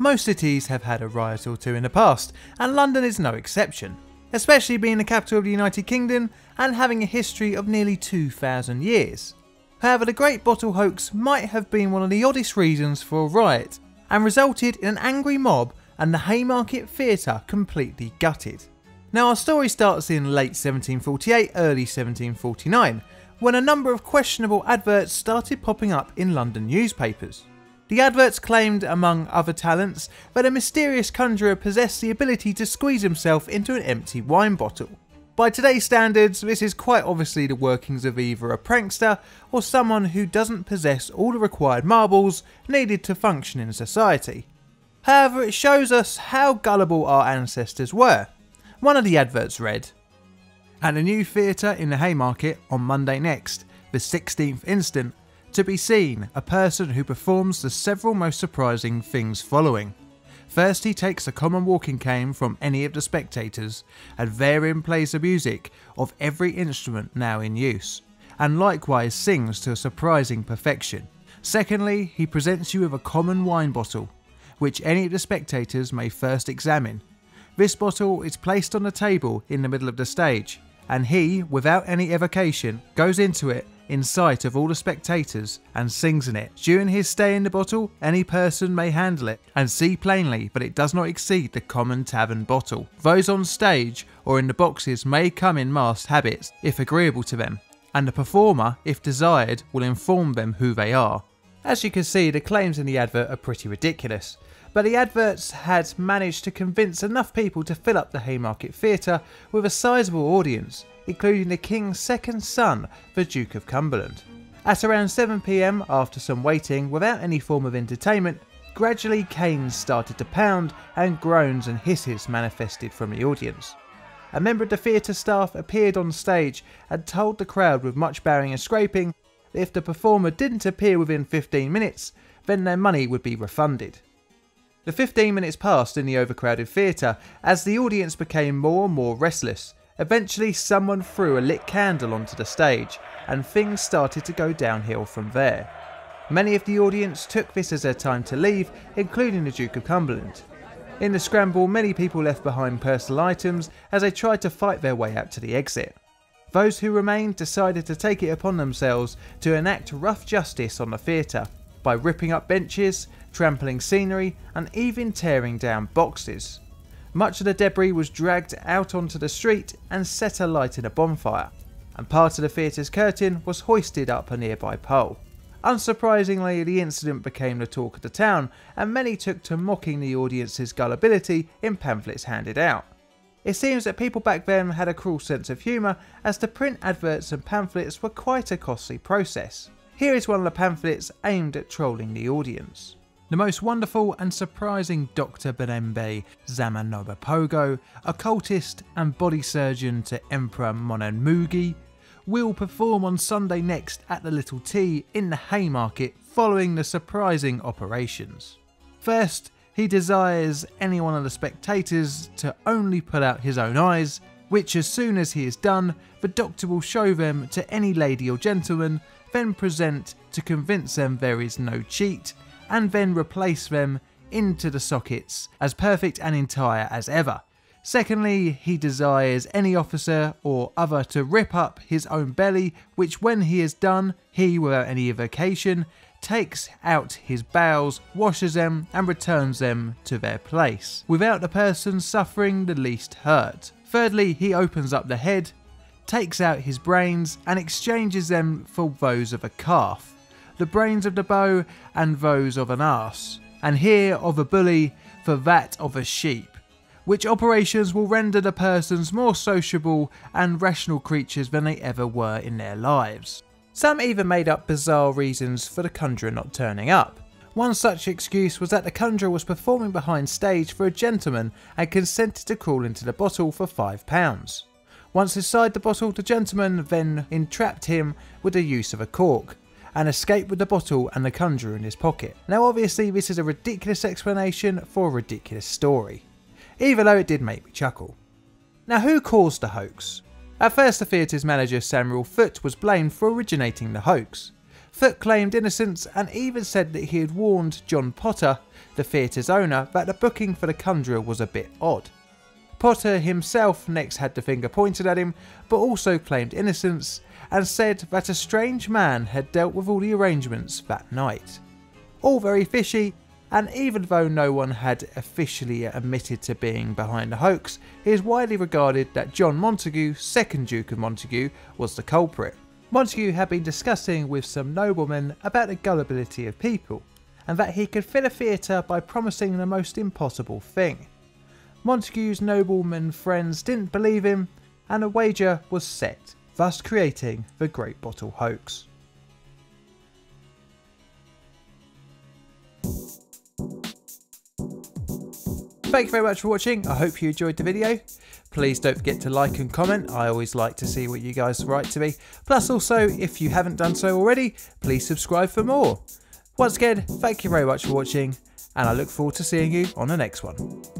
Most cities have had a riot or two in the past, and London is no exception, especially being the capital of the United Kingdom and having a history of nearly 2,000 years. However, the Great Bottle Hoax might have been one of the oddest reasons for a riot, and resulted in an angry mob and the Haymarket Theatre completely gutted. Now, our story starts in late 1748, early 1749, when a number of questionable adverts started popping up in London newspapers. The adverts claimed, among other talents, that a mysterious conjurer possessed the ability to squeeze himself into an empty wine bottle. By today's standards, this is quite obviously the workings of either a prankster or someone who doesn't possess all the required marbles needed to function in society. However, it shows us how gullible our ancestors were. One of the adverts read, "At the new theatre in the Haymarket on Monday next, the 16th instant, to be seen a person who performs the several most surprising things following. First, he takes a common walking cane from any of the spectators, and therein plays the music of every instrument now in use, and likewise sings to a surprising perfection. Secondly, he presents you with a common wine bottle, which any of the spectators may first examine. This bottle is placed on the table in the middle of the stage, and he, without any evocation, goes into it in sight of all the spectators and sings in it. During his stay in the bottle, any person may handle it and see plainly that it does not exceed the common tavern bottle. Those on stage or in the boxes may come in masked habits if agreeable to them, and the performer, if desired, will inform them who they are." As you can see, the claims in the advert are pretty ridiculous, but the adverts had managed to convince enough people to fill up the Haymarket Theatre with a sizable audience, including the King's second son, the Duke of Cumberland. At around 7 PM, after some waiting without any form of entertainment, gradually canes started to pound and groans and hisses manifested from the audience. A member of the theatre staff appeared on stage and told the crowd with much bowing and scraping that if the performer didn't appear within 15 minutes, then their money would be refunded. The 15 minutes passed in the overcrowded theatre as the audience became more and more restless. Eventually someone threw a lit candle onto the stage and things started to go downhill from there. Many of the audience took this as their time to leave, including the Duke of Cumberland. In the scramble, many people left behind personal items as they tried to fight their way out to the exit. Those who remained decided to take it upon themselves to enact rough justice on the theatre by ripping up benches, trampling scenery and even tearing down boxes. Much of the debris was dragged out onto the street and set alight in a bonfire, and part of the theatre's curtain was hoisted up a nearby pole. Unsurprisingly, the incident became the talk of the town, and many took to mocking the audience's gullibility in pamphlets handed out. It seems that people back then had a cruel sense of humour, as to print adverts and pamphlets were quite a costly process. Here is one of the pamphlets aimed at trolling the audience. "The most wonderful and surprising Dr. Benembe Zamanobapogo, occultist and body surgeon to Emperor Monenmugi, will perform on Sunday next at the Little Tea in the Haymarket following the surprising operations. First, he desires any one of the spectators to only put out his own eyes, which as soon as he is done, the doctor will show them to any lady or gentleman, then present to convince them there is no cheat, and then replace them into the sockets as perfect and entire as ever. Secondly, he desires any officer or other to rip up his own belly, which when he is done, he, without any evocation, takes out his bowels, washes them and returns them to their place, without the person suffering the least hurt. Thirdly, he opens up the head, takes out his brains and exchanges them for those of a calf, the brains of the bow and those of an arse, and here of a bully for that of a sheep, which operations will render the persons more sociable and rational creatures than they ever were in their lives." Some even made up bizarre reasons for the conjurer not turning up. One such excuse was that the conjurer was performing behind stage for a gentleman and consented to crawl into the bottle for £5. Once inside the bottle, the gentleman then entrapped him with the use of a cork, and escaped with the bottle and the conjurer in his pocket. Now obviously this is a ridiculous explanation for a ridiculous story, even though it did make me chuckle. Now who caused the hoax? At first the theatre's manager Samuel Foote was blamed for originating the hoax. Foote claimed innocence and even said that he had warned John Potter, the theatre's owner, that the booking for the Conjurer was a bit odd. Potter himself next had the finger pointed at him, but also claimed innocence and said that a strange man had dealt with all the arrangements that night. All very fishy, and even though no one had officially admitted to being behind the hoax, it is widely regarded that John Montagu, 2nd Duke of Montagu, was the culprit. Montagu had been discussing with some noblemen about the gullibility of people, and that he could fill a theatre by promising the most impossible thing. Montagu's noblemen friends didn't believe him, and a wager was set, thus creating the Great Bottle Hoax. Thank you very much for watching. I hope you enjoyed the video. Please don't forget to like and comment. I always like to see what you guys write to me. Plus also, if you haven't done so already, please subscribe for more. Once again, thank you very much for watching, and I look forward to seeing you on the next one.